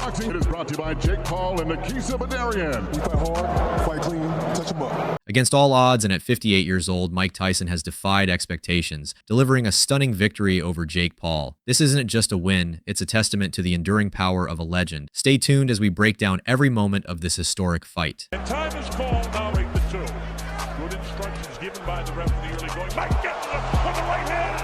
Boxing. It is brought to you by Jake Paul and Nikisa Badarian. We fight hard, fight clean, touch them up. Against all odds and at 58 years old, Mike Tyson has defied expectations, delivering a stunning victory over Jake Paul. This isn't just a win, it's a testament to the enduring power of a legend. Stay tuned as we break down every moment of this historic fight. And time is called, now make the two. Good instructions given by the ref in the early going. Mike gets it up with the right hand.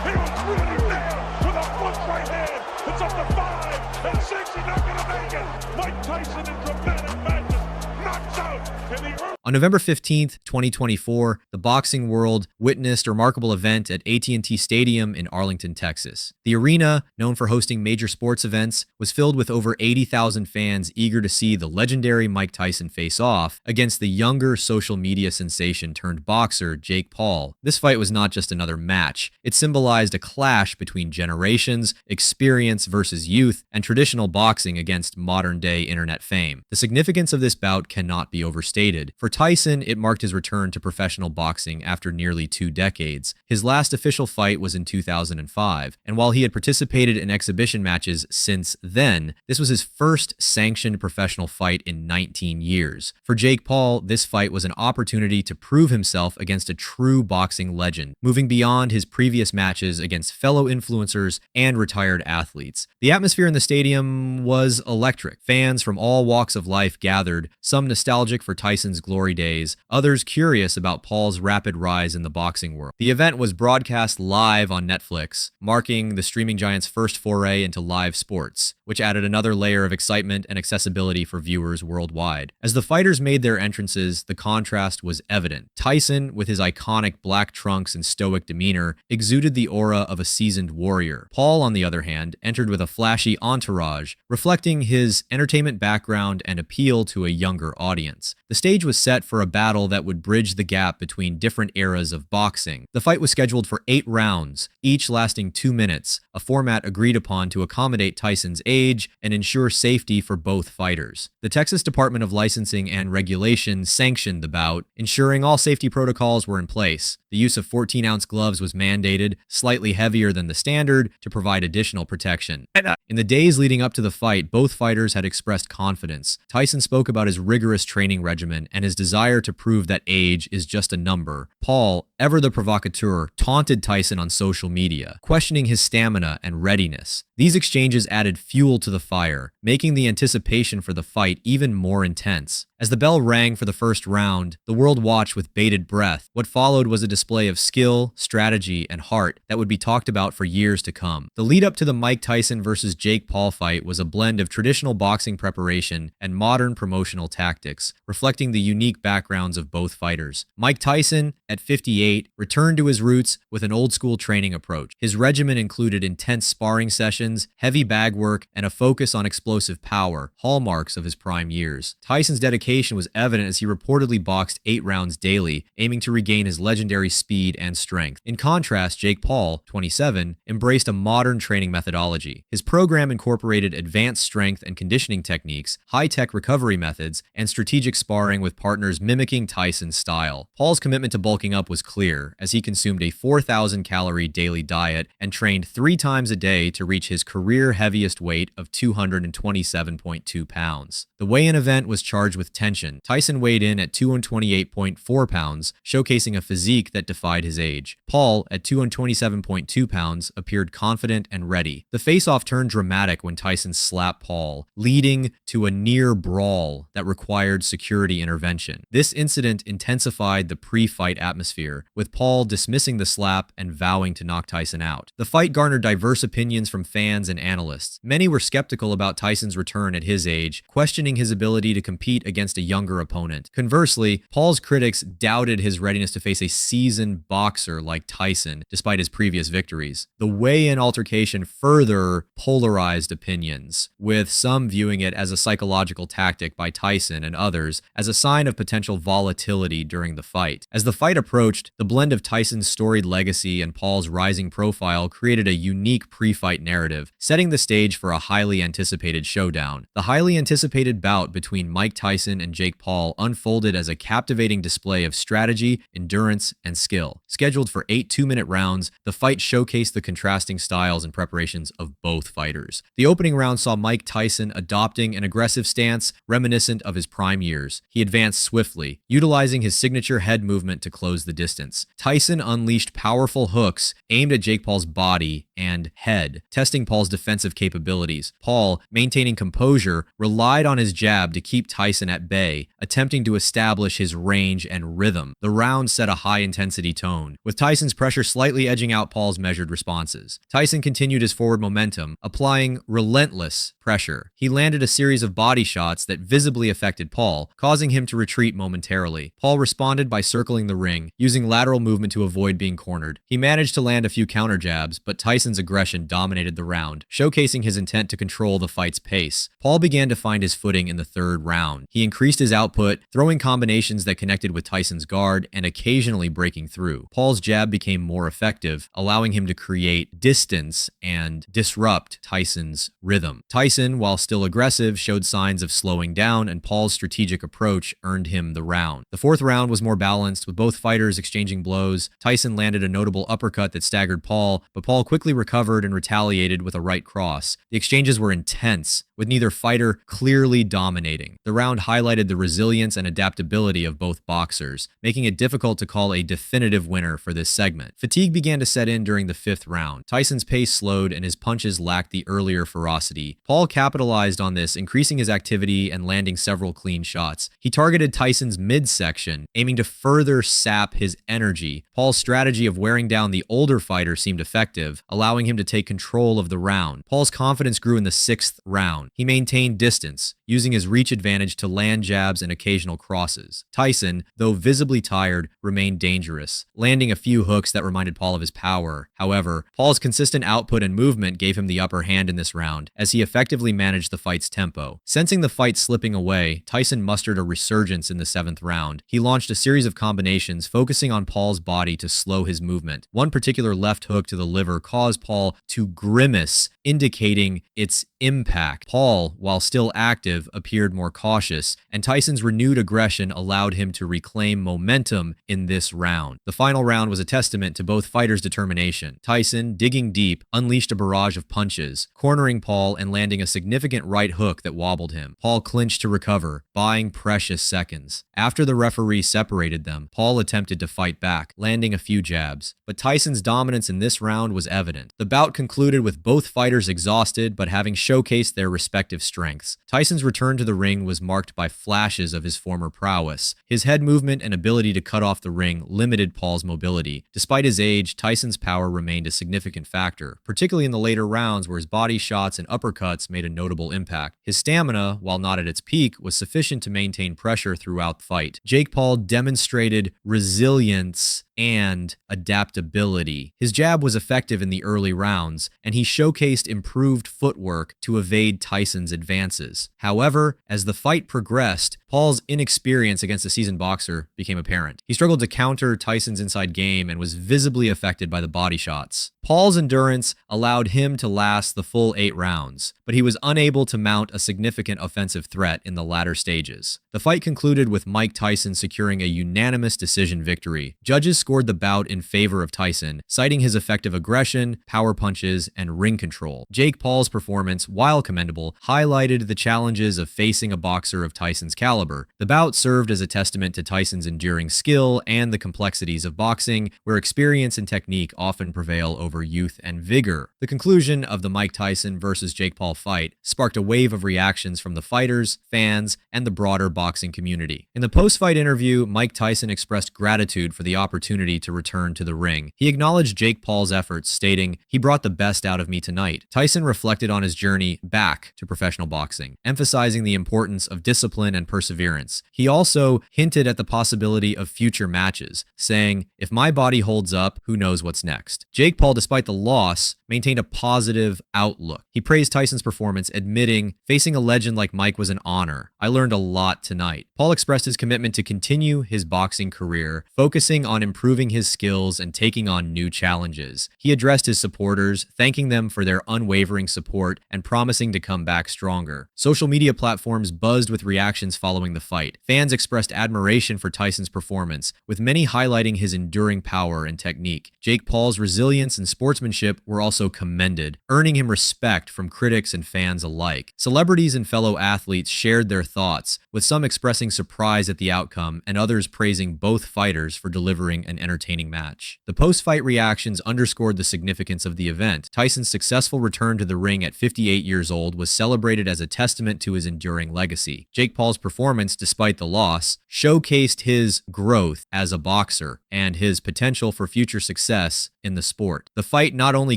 He was really there with a flush right hand. It's up to 5 and 6. He's not going to make it. Mike Tyson in dramatic madness knocks out in the early. On November 15th, 2024, the boxing world witnessed a remarkable event at AT&T Stadium in Arlington, Texas. The arena, known for hosting major sports events, was filled with over 80,000 fans eager to see the legendary Mike Tyson face off against the younger social media sensation turned boxer Jake Paul. This fight was not just another match. It symbolized a clash between generations, experience versus youth, and traditional boxing against modern-day internet fame. The significance of this bout cannot be overstated. For Tyson, it marked his return to professional boxing after nearly 2 decades. His last official fight was in 2005, and while he had participated in exhibition matches since then, this was his first sanctioned professional fight in 19 years. For Jake Paul, this fight was an opportunity to prove himself against a true boxing legend, moving beyond his previous matches against fellow influencers and retired athletes. The atmosphere in the stadium was electric. Fans from all walks of life gathered, some nostalgic for Tyson's glory days, others curious about Paul's rapid rise in the boxing world. The event was broadcast live on Netflix, marking the streaming giant's first foray into live sports, which added another layer of excitement and accessibility for viewers worldwide. As the fighters made their entrances, the contrast was evident. Tyson, with his iconic black trunks and stoic demeanor, exuded the aura of a seasoned warrior. Paul, on the other hand, entered with a flashy entourage, reflecting his entertainment background and appeal to a younger audience. The stage was set for a battle that would bridge the gap between different eras of boxing. The fight was scheduled for 8 rounds, each lasting 2 minutes, a format agreed upon to accommodate Tyson's age and ensure safety for both fighters. The Texas Department of Licensing and Regulation sanctioned the bout, ensuring all safety protocols were in place. The use of 14-ounce gloves was mandated, slightly heavier than the standard, to provide additional protection. In the days leading up to the fight, both fighters had expressed confidence. Tyson spoke about his rigorous training regimen and his desire to prove that age is just a number. Paul, ever the provocateur, taunted Tyson on social media, questioning his stamina and readiness. These exchanges added fuel to the fire, making the anticipation for the fight even more intense. As the bell rang for the first round, the world watched with bated breath. What followed was a display of skill, strategy, and heart that would be talked about for years to come. The lead up to the Mike Tyson versus Jake Paul fight was a blend of traditional boxing preparation and modern promotional tactics, reflecting the unique backgrounds of both fighters. Mike Tyson, at 58, returned to his roots with an old-school training approach. His regimen included intense sparring sessions, heavy bag work, and a focus on explosive power, hallmarks of his prime years. Tyson's dedication was evident as he reportedly boxed 8 rounds daily, aiming to regain his legendary speed and strength. In contrast, Jake Paul, 27, embraced a modern training methodology. His program incorporated advanced strength and conditioning techniques, high-tech recovery methods, and strategic sparring with partners mimicking Tyson's style. Paul's commitment to bulking up was clear, as he consumed a 4,000-calorie daily diet and trained 3 times a day to reach his career heaviest weight of 227.2 pounds. The weigh-in event was charged with tension. Tyson weighed in at 228.4 pounds, showcasing a physique that defied his age. Paul, at 227.2 pounds, appeared confident and ready. The face-off turned dramatic when Tyson slapped Paul, leading to a near brawl that required security intervention. This incident intensified the pre-fight atmosphere, with Paul dismissing the slap and vowing to knock Tyson out. The fight garnered diverse opinions from fans and analysts. Many were skeptical about Tyson's return at his age, questioning his ability to compete against a younger opponent. Conversely, Paul's critics doubted his readiness to face a seasoned boxer like Tyson, despite his previous victories. The weigh-in altercation further polarized opinions, with some viewing it as a psychological tactic by Tyson and others as a sign of potential volatility during the fight. As the fight approached, the blend of Tyson's storied legacy and Paul's rising profile created a unique pre-fight narrative, setting the stage for a highly anticipated showdown. The highly anticipated bout between Mike Tyson Tyson and Jake Paul unfolded as a captivating display of strategy, endurance, and skill. Scheduled for 8 2-minute rounds, the fight showcased the contrasting styles and preparations of both fighters. The opening round saw Mike Tyson adopting an aggressive stance reminiscent of his prime years. He advanced swiftly, utilizing his signature head movement to close the distance. Tyson unleashed powerful hooks aimed at Jake Paul's body and head, testing Paul's defensive capabilities. Paul, maintaining composure, relied on his jab to keep Tyson at bay, attempting to establish his range and rhythm. The round set a high-intensity tone, with Tyson's pressure slightly edging out Paul's measured responses. Tyson continued his forward momentum, applying relentless pressure. He landed a series of body shots that visibly affected Paul, causing him to retreat momentarily. Paul responded by circling the ring, using lateral movement to avoid being cornered. He managed to land a few counter jabs, but Tyson's aggression dominated the round, showcasing his intent to control the fight's pace. Paul began to find his footing in the third round. He increased his output, throwing combinations that connected with Tyson's guard and occasionally breaking through. Paul's jab became more effective, allowing him to create distance and disrupt Tyson's rhythm. Tyson, while still aggressive, showed signs of slowing down, and Paul's strategic approach earned him the round. The fourth round was more balanced, with both fighters exchanging blows. Tyson landed a notable uppercut that staggered Paul, but Paul quickly recovered and retaliated with a right cross. The exchanges were intense, with neither fighter clearly dominating. The round highlighted the resilience and adaptability of both boxers, making it difficult to call a definitive winner for this segment. Fatigue began to set in during the fifth round. Tyson's pace slowed and his punches lacked the earlier ferocity. Paul capitalized on this, increasing his activity and landing several clean shots. He targeted Tyson's midsection, aiming to further sap his energy. Paul's strategy of wearing down the older fighter seemed effective, allowing him to take control of the round. Paul's confidence grew in the sixth round. He maintained distance, using his reach advantage to land jabs and occasional crosses. Tyson, though visibly tired, remained dangerous, landing a few hooks that reminded Paul of his power. However, Paul's consistent output and movement gave him the upper hand in this round, as he effectively managed the fight's tempo. Sensing the fight slipping away, Tyson mustered a resurgence in the seventh round. He launched a series of combinations, focusing on Paul's body to slow his movement. One particular left hook to the liver caused Paul to grimace, indicating its impact. Paul, while still active, appeared more cautious, and Tyson's renewed aggression allowed him to reclaim momentum in this round. The final round was a testament to both fighters' determination. Tyson, digging deep, unleashed a barrage of punches, cornering Paul and landing a significant right hook that wobbled him. Paul clinched to recover, buying precious seconds. After the referee separated them, Paul attempted to fight back, landing a few jabs. But Tyson's dominance in this round was evident. The bout concluded with both fighters exhausted, but having showcased their respective strengths. Tyson's return to the ring was marked by flashes of his former prowess. His head movement and ability to cut off the ring limited Paul's mobility. Despite his age, Tyson's power remained a significant factor, particularly in the later rounds where his body shots and uppercuts made a notable impact. His stamina, while not at its peak, was sufficient to maintain pressure throughout the fight. Jake Paul demonstrated resilience and adaptability. His jab was effective in the early rounds, and he showcased improved footwork to evade Tyson's advances. However, as the fight progressed, Paul's inexperience against a seasoned boxer became apparent. He struggled to counter Tyson's inside game and was visibly affected by the body shots. Paul's endurance allowed him to last the full 8 rounds, but he was unable to mount a significant offensive threat in the latter stages. The fight concluded with Mike Tyson securing a unanimous decision victory. Judges scored the bout in favor of Tyson, citing his effective aggression, power punches, and ring control. Jake Paul's performance, while commendable, highlighted the challenges of facing a boxer of Tyson's caliber. The bout served as a testament to Tyson's enduring skill and the complexities of boxing, where experience and technique often prevail over youth and vigor. The conclusion of the Mike Tyson versus Jake Paul fight sparked a wave of reactions from the fighters, fans, and the broader boxing community. In the post-fight interview, Mike Tyson expressed gratitude for the opportunity to return to the ring. He acknowledged Jake Paul's efforts, stating, "He brought the best out of me tonight." Tyson reflected on his journey back to professional boxing, emphasizing the importance of discipline and perseverance. He also hinted at the possibility of future matches, saying, "If my body holds up, who knows what's next." Jake Paul, despite the loss, maintained a positive outlook. He praised Tyson's performance, admitting, "Facing a legend like Mike was an honor. I learned a lot tonight." Paul expressed his commitment to continue his boxing career, focusing on improving his skills and taking on new challenges. He addressed his supporters, thanking them for their unwavering support and promising to come back stronger. Social media platforms buzzed with reactions following following the fight. Fans expressed admiration for Tyson's performance, with many highlighting his enduring power and technique. Jake Paul's resilience and sportsmanship were also commended, earning him respect from critics and fans alike. Celebrities and fellow athletes shared their thoughts, with some expressing surprise at the outcome and others praising both fighters for delivering an entertaining match. The post-fight reactions underscored the significance of the event. Tyson's successful return to the ring at 58 years old was celebrated as a testament to his enduring legacy. Jake Paul's performance, despite the loss, showcased his growth as a boxer and his potential for future success in the sport. The fight not only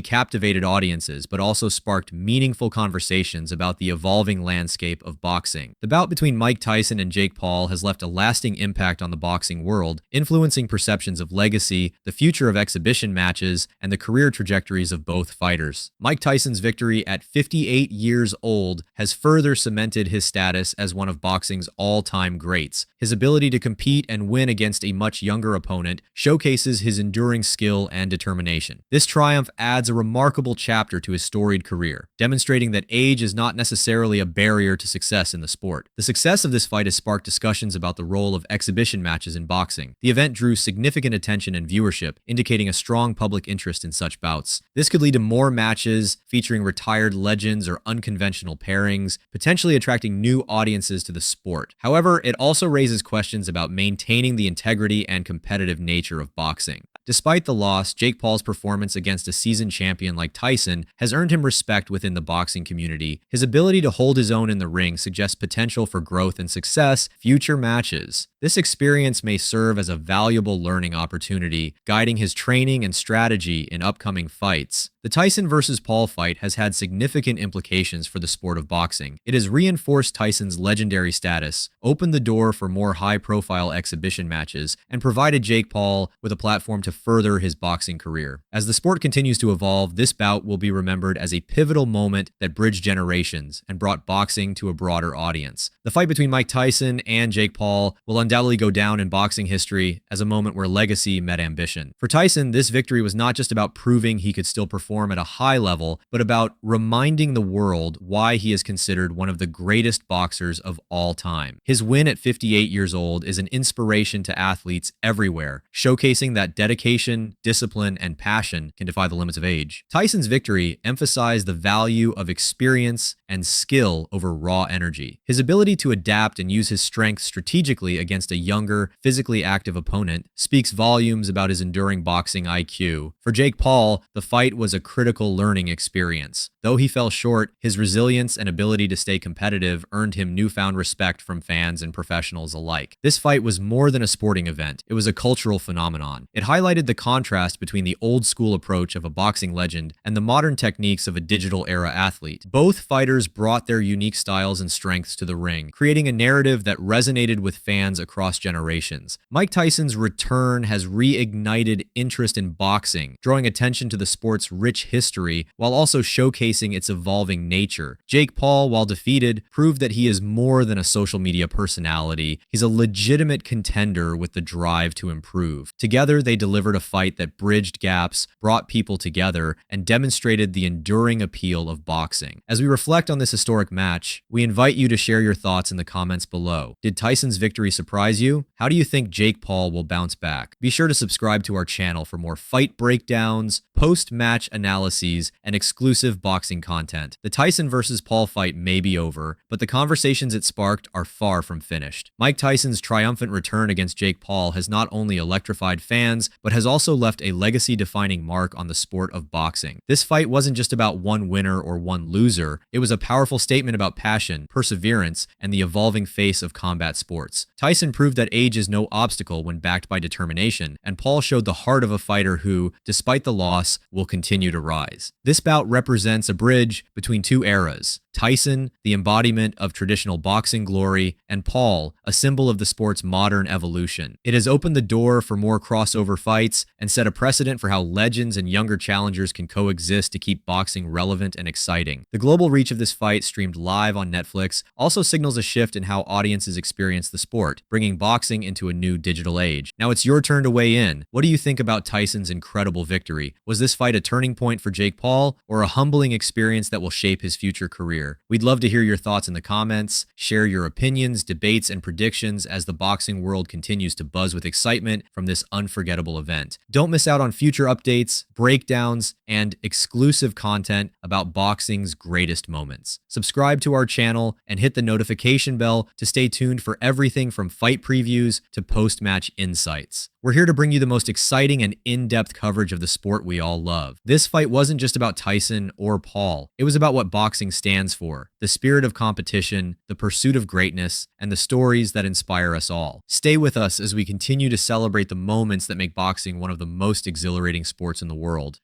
captivated audiences, but also sparked meaningful conversations about the evolving landscape of boxing. The bout between Mike Tyson and Jake Paul has left a lasting impact on the boxing world, influencing perceptions of legacy, the future of exhibition matches, and the career trajectories of both fighters. Mike Tyson's victory at 58 years old has further cemented his status as one of boxing's all-time greats. His ability to compete and win against a much younger opponent showcases his enduring skill and determination. This triumph adds a remarkable chapter to his storied career, demonstrating that age is not necessarily a barrier to success in the sport. The success of this fight has sparked discussions about the role of exhibition matches in boxing. The event drew significant attention and viewership, indicating a strong public interest in such bouts. This could lead to more matches featuring retired legends or unconventional pairings, potentially attracting new audiences to the sport. However, it also raises questions about maintaining the integrity and competitive nature of boxing. Despite the loss, Jake Paul's performance against a seasoned champion like Tyson has earned him respect within the boxing community. His ability to hold his own in the ring suggests potential for growth and success in future matches. This experience may serve as a valuable learning opportunity, guiding his training and strategy in upcoming fights. The Tyson versus Paul fight has had significant implications for the sport of boxing. It has reinforced Tyson's legendary status, opened the door for more high-profile exhibition matches, and provided Jake Paul with a platform to further his boxing career. As the sport continues to evolve, this bout will be remembered as a pivotal moment that bridged generations and brought boxing to a broader audience. The fight between Mike Tyson and Jake Paul will undoubtedly go down in boxing history as a moment where legacy met ambition. For Tyson, this victory was not just about proving he could still perform at a high level, but about reminding the world why he is considered one of the greatest boxers of all time. His win at 58 years old is an inspiration to athletes everywhere, showcasing that dedication, discipline, and passion can defy the limits of age. Tyson's victory emphasized the value of experience and skill over raw energy. His ability to adapt and use his strength strategically against a younger, physically active opponent speaks volumes about his enduring boxing IQ. For Jake Paul, the fight was a critical learning experience. Though he fell short, his resilience and ability to stay competitive earned him newfound respect from fans and professionals alike. This fight was more than a sporting event. It was a cultural phenomenon. It highlighted the contrast between the old-school approach of a boxing legend and the modern techniques of a digital-era athlete. Both fighters brought their unique styles and strengths to the ring, creating a narrative that resonated with fans across generations. Mike Tyson's return has reignited interest in boxing, drawing attention to the sport's rich history while also showcasing its evolving nature. Jake Paul, while defeated, proved that he is more than a social media personality. He's a legitimate contender with the drive to improve. Together, they delivered a fight that bridged gaps, brought people together, and demonstrated the enduring appeal of boxing. As we reflect on this historic match, we invite you to share your thoughts in the comments below. Did Tyson's victory surprise you? How do you think Jake Paul will bounce back? Be sure to subscribe to our channel for more fight breakdowns, post-match analyses, and exclusive boxing content. The Tyson versus Paul fight may be over, but the conversations it sparked are far from finished. Mike Tyson's triumphant return against Jake Paul has not only electrified fans, but has also left a legacy-defining mark on the sport of boxing. This fight wasn't just about one winner or one loser. It was a powerful statement about passion, perseverance, and the evolving face of combat sports. Tyson proved that age is no obstacle when backed by determination, and Paul showed the heart of a fighter who, despite the loss, will continue to rise. This bout represents a bridge between two eras. Tyson, the embodiment of traditional boxing glory, and Paul, a symbol of the sport's modern evolution. It has opened the door for more crossover fights and set a precedent for how legends and younger challengers can coexist to keep boxing relevant and exciting. The global reach of this this fight streamed live on Netflix also signals a shift in how audiences experience the sport, bringing boxing into a new digital age. Now it's your turn to weigh in. What do you think about Tyson's incredible victory? Was this fight a turning point for Jake Paul, or a humbling experience that will shape his future career? We'd love to hear your thoughts in the comments. Share your opinions, debates, and predictions as the boxing world continues to buzz with excitement from this unforgettable event. Don't miss out on future updates, breakdowns, and exclusive content about boxing's greatest moments. Subscribe to our channel and hit the notification bell to stay tuned for everything from fight previews to post-match insights. We're here to bring you the most exciting and in-depth coverage of the sport we all love. This fight wasn't just about Tyson or Paul. It was about what boxing stands for, the spirit of competition, the pursuit of greatness, and the stories that inspire us all. Stay with us as we continue to celebrate the moments that make boxing one of the most exhilarating sports in the world.